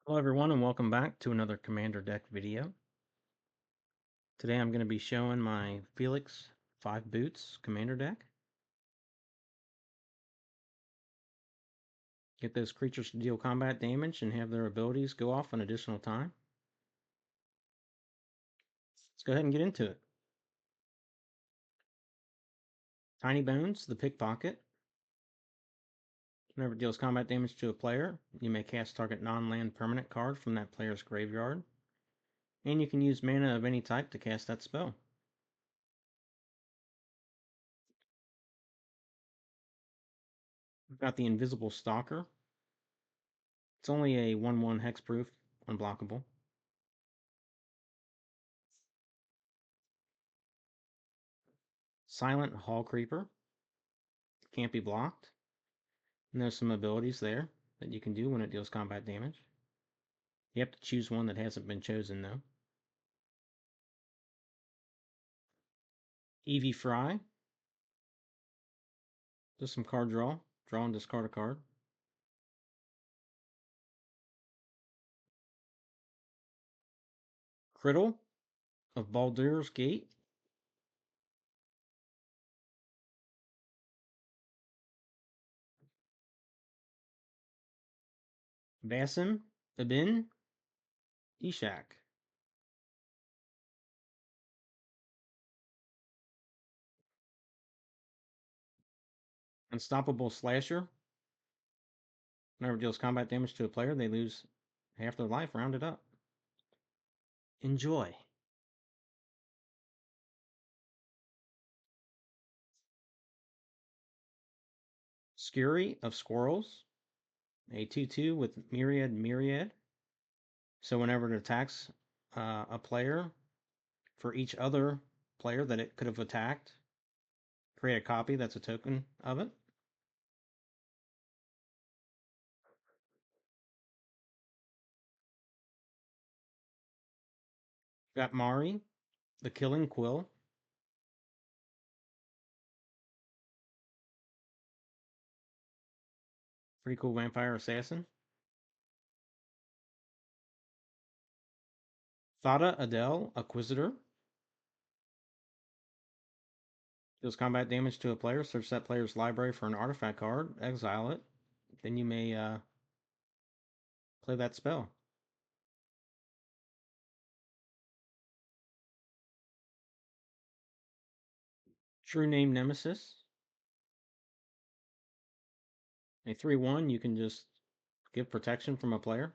Hello everyone and welcome back to another Commander deck video. Today I'm going to be showing my Felix 5 Boots Commander deck. Get those creatures to deal combat damage and have their abilities go off an additional time. Let's go ahead and get into it. Tiny Bones, the Pickpocket. Whenever it deals combat damage to a player, you may cast target non-land permanent card from that player's graveyard. And you can use mana of any type to cast that spell. We've got the Invisible Stalker. It's only a 1/1 hexproof, unblockable. Silent Hall Creeper. Can't be blocked. And there's some abilities there that you can do when it deals combat damage. You have to choose one that hasn't been chosen, though. Evie Fry. Just some card draw. Draw and discard a card. Criddle of Baldur's Gate. Basim Ibn Ishak. Unstoppable Slasher. Whenever it deals combat damage to a player, they lose half their life, rounded up. Enjoy. Scurry of Squirrels. A 2/2 with Myriad. So whenever it attacks a player, for each other player that it could have attacked, create a copy that's a token of it. Got Mari, the Killing Quill. Pretty cool vampire assassin. Thada Adel, Acquisitor. Deals combat damage to a player. Search that player's library for an artifact card. Exile it. Then you may play that spell. True Name Nemesis. A 3/1, you can just give protection from a player.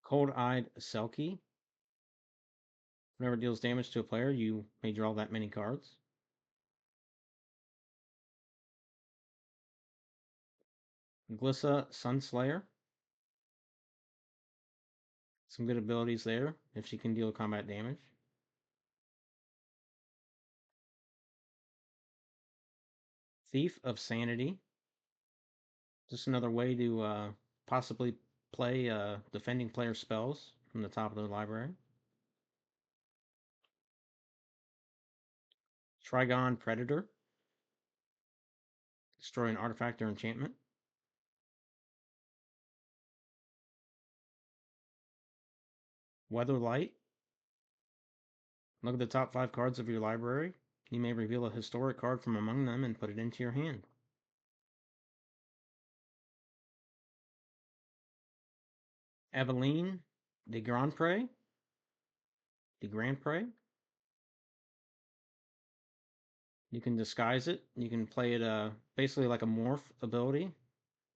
Cold-Eyed Selkie. Whenever it deals damage to a player, you may draw that many cards. Glissa Sunslayer. Some good abilities there if she can deal combat damage. Thief of Sanity. Just another way to possibly play defending player spells from the top of their library. Trigon Predator. Destroy an artifact or enchantment. Weatherlight. Look at the top 5 cards of your library. You may reveal a historic card from among them and put it into your hand. Aveline de Grand Pré. You can disguise it. You can play it basically like a morph ability.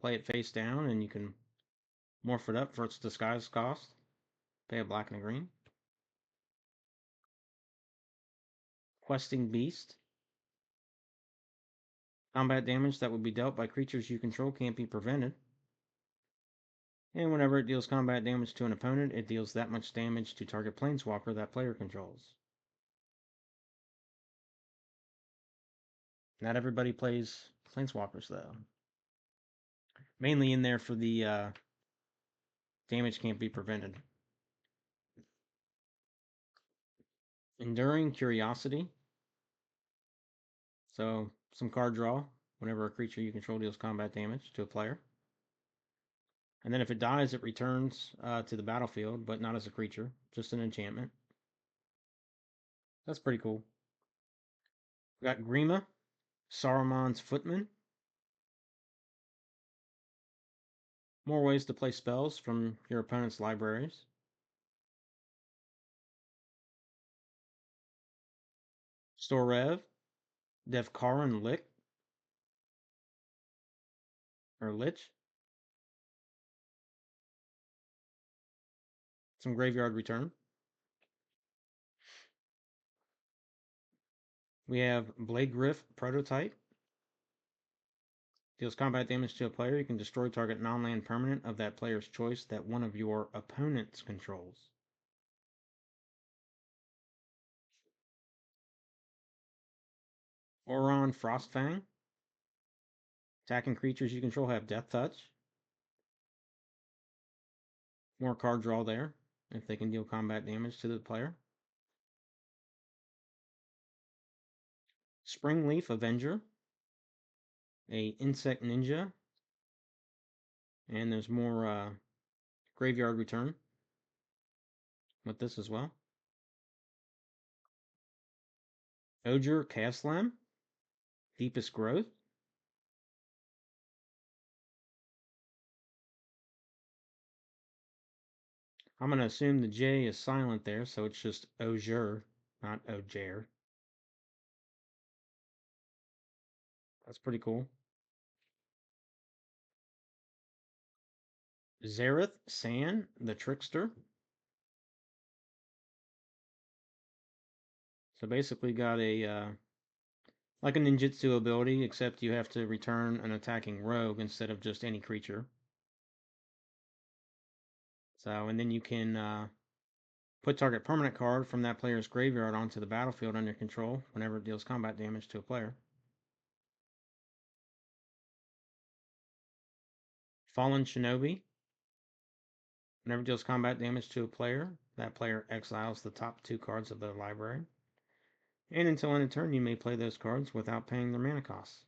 Play it face down and you can morph it up for its disguise cost. Pay a black and a green. Questing Beast. Combat damage that would be dealt by creatures you control can't be prevented. And whenever it deals combat damage to an opponent, it deals that much damage to target planeswalker that player controls. Not everybody plays planeswalkers though. Mainly in there for the damage can't be prevented. Enduring Curiosity. So some card draw. whenever a creature you control deals combat damage to a player. And then if it dies, it returns to the battlefield, but not as a creature, just an enchantment. That's pretty cool. We got Grima, Saruman's Footman. More ways to play spells from your opponent's libraries. Storev, Devkaran Lich. Some graveyard return. We have Blade Griff Prototype. Deals combat damage to a player. You can destroy target non-land permanent of that player's choice that one of your opponents controls. Oron Frostfang. Attacking creatures you control have Death Touch. More card draw there, if they can deal combat damage to the player. Springleaf Avenger. A Insect Ninja. And there's more graveyard return with this as well. Ogier Caslam. Deepest Growth. I'm going to assume the J is silent there, so it's just Ogier, not Ogier. That's pretty cool. Zareth San, the Trickster. So basically got a like a ninjutsu ability, except you have to return an attacking rogue instead of just any creature. So, and then you can put target permanent card from that player's graveyard onto the battlefield under control whenever it deals combat damage to a player. Fallen Shinobi. Whenever it deals combat damage to a player, that player exiles the top 2 cards of their library. And until end of turn, you may play those cards without paying their mana costs.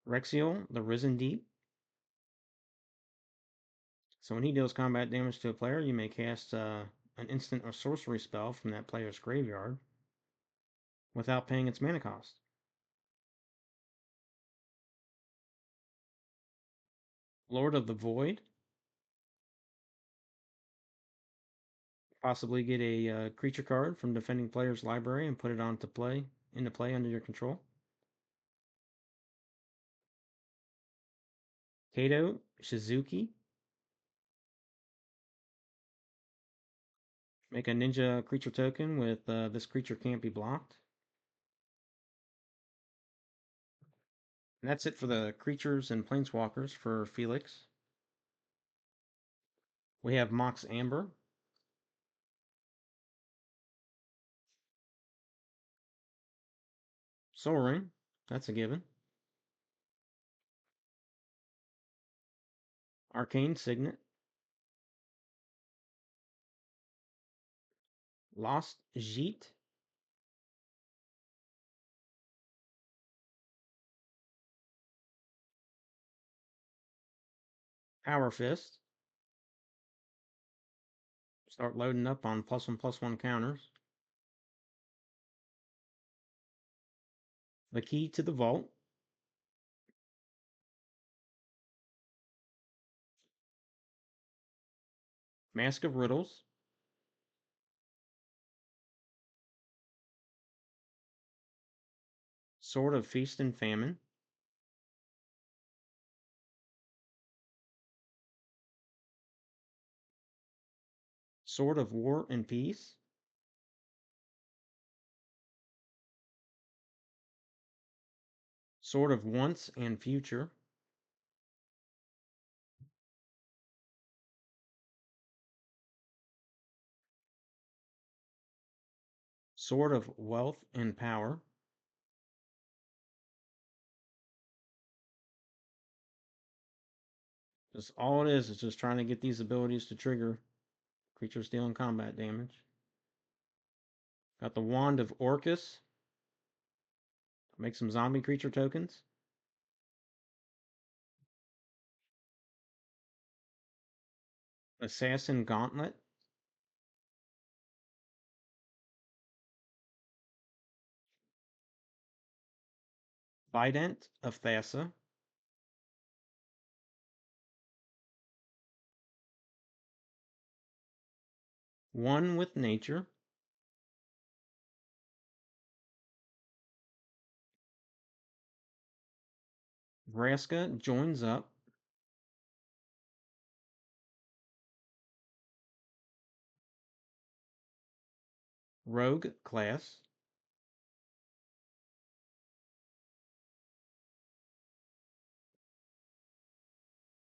Rexiel, the Risen Deep. So when he deals combat damage to a player, you may cast an instant or sorcery spell from that player's graveyard without paying its mana cost. Lord of the Void. Possibly get a creature card from defending player's library and put it into play under your control. Kato Shizuki. Make a ninja creature token with this creature can't be blocked. And that's it for the creatures and planeswalkers for Felix. We have Mox Amber. Soul Ring. That's a given. Arcane Signet. Lost Jeet. Power Fist. Start loading up on +1/+1 counters. The Key to the Vault. Mask of Riddles. Sword of Feast and Famine. Sword of War and Peace. Sword of Once and Future. Sword of Wealth and Power. Just all it is just trying to get these abilities to trigger creatures dealing combat damage. Got the Wand of Orcus. Make some zombie creature tokens. Assassin Gauntlet. Vident of Thassa. One with Nature. Vraska joins up. Rogue class.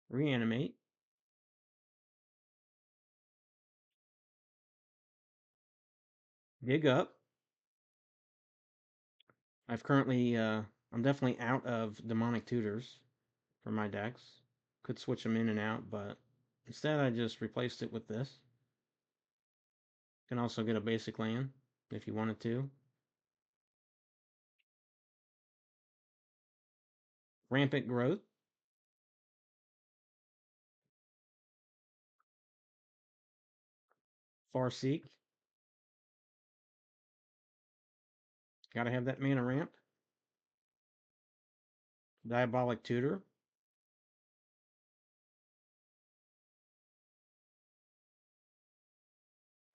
Reanimate. Dig up. I'm definitely out of Demonic Tutors for my decks. Could switch them in and out, but instead I just replaced it with this. You can also get a basic land if you wanted to. Rampant Growth. Farseek. Gotta have that mana ramp. Diabolic Tutor.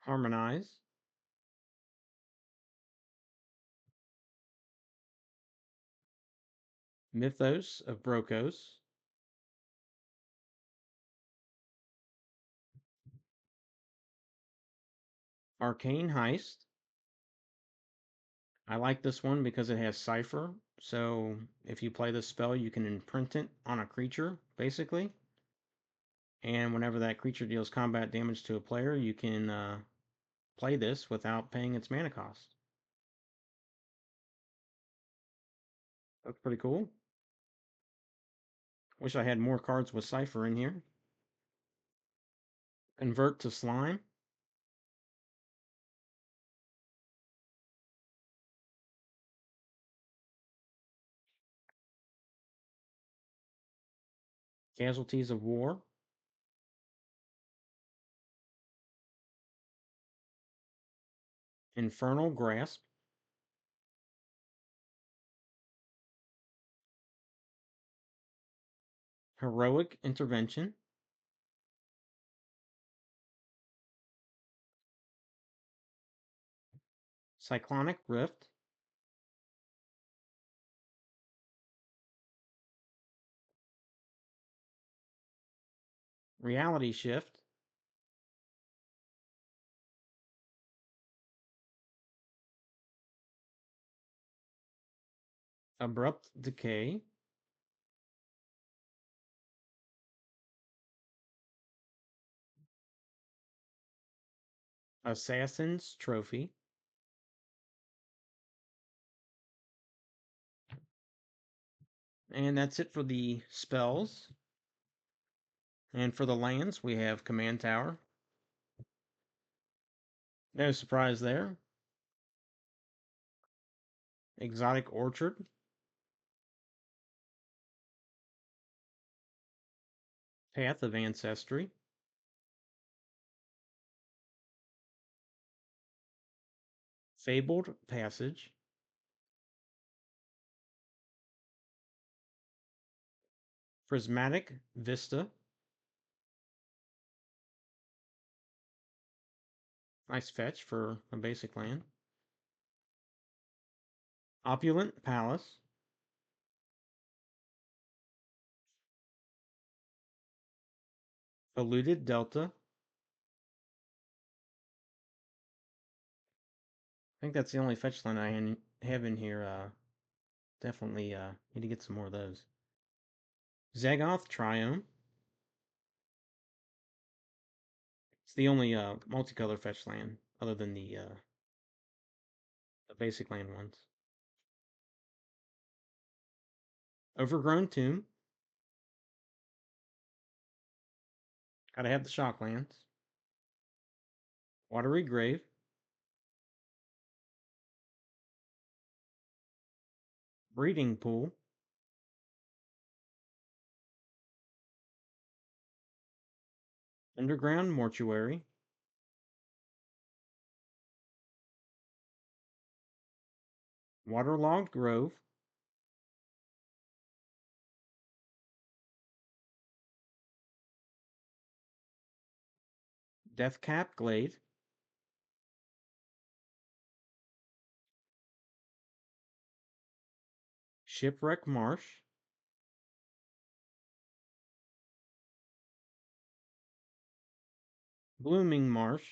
Harmonize. Mythos of Brokos. Arcane Heist. I like this one because it has Cipher. So if you play this spell, you can imprint it on a creature, basically. And whenever that creature deals combat damage to a player, you can play this without paying its mana cost. That's pretty cool. Wish I had more cards with Cipher in here. Convert to Slime. Casualties of War. Infernal Grasp. Heroic Intervention. Cyclonic Rift. Reality Shift. Abrupt Decay. Assassin's Trophy. And that's it for the spells. And for the lands, we have Command Tower. No surprise there. Exotic Orchard. Path of Ancestry. Fabled Passage. Prismatic Vista. Nice fetch for a basic land. Opulent Palace. Eluded Delta. I think that's the only fetch land I have in here. Definitely need to get some more of those. Zagoth Triome. It's the only multicolor fetch land other than the basic land ones. Overgrown Tomb. Gotta have the shock lands. Watery Grave. breeding pool, underground mortuary, waterlogged grove, death-capped glade, shipwreck marsh, blooming marsh,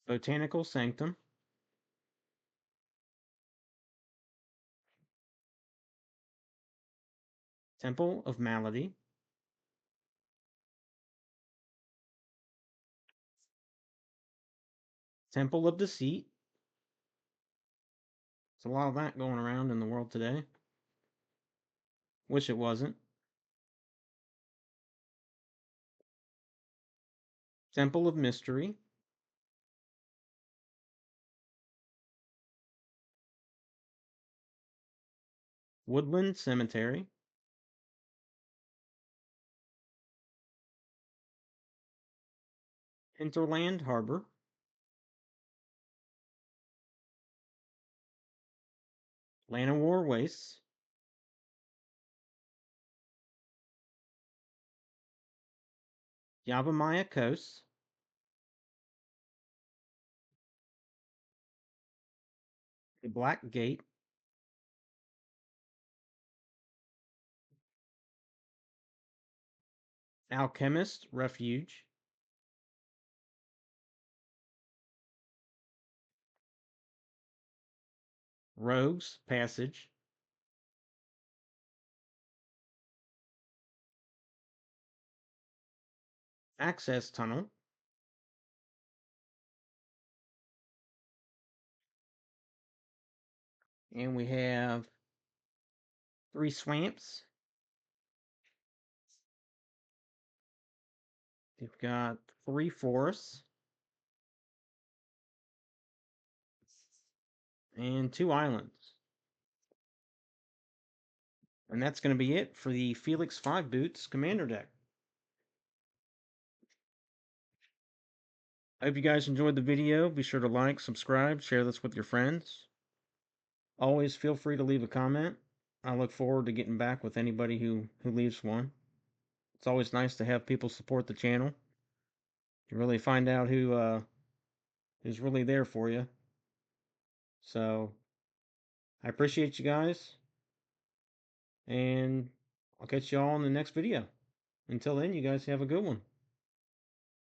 botanical sanctum, temple of malady, temple of deceit. There's a lot of that going around in the world today. Wish it wasn't. Temple of mystery, woodland cemetery, hinterland harbor, Llanowar wastes, Yavimaya coast, the Black Gate, alchemist refuge, rogues passage, access tunnel, and we have 3 swamps. We've got 3 forests and 2 islands. And that's going to be it for the Felix 5 Boots Commander deck. I hope you guys enjoyed the video. Be sure to like, subscribe, share this with your friends. Always feel free to leave a comment. I look forward to getting back with anybody who leaves one. It's always nice to have people support the channel. You really find out who's really there for you. So I appreciate you guys, and I'll catch you all in the next video. Until then, you guys have a good one.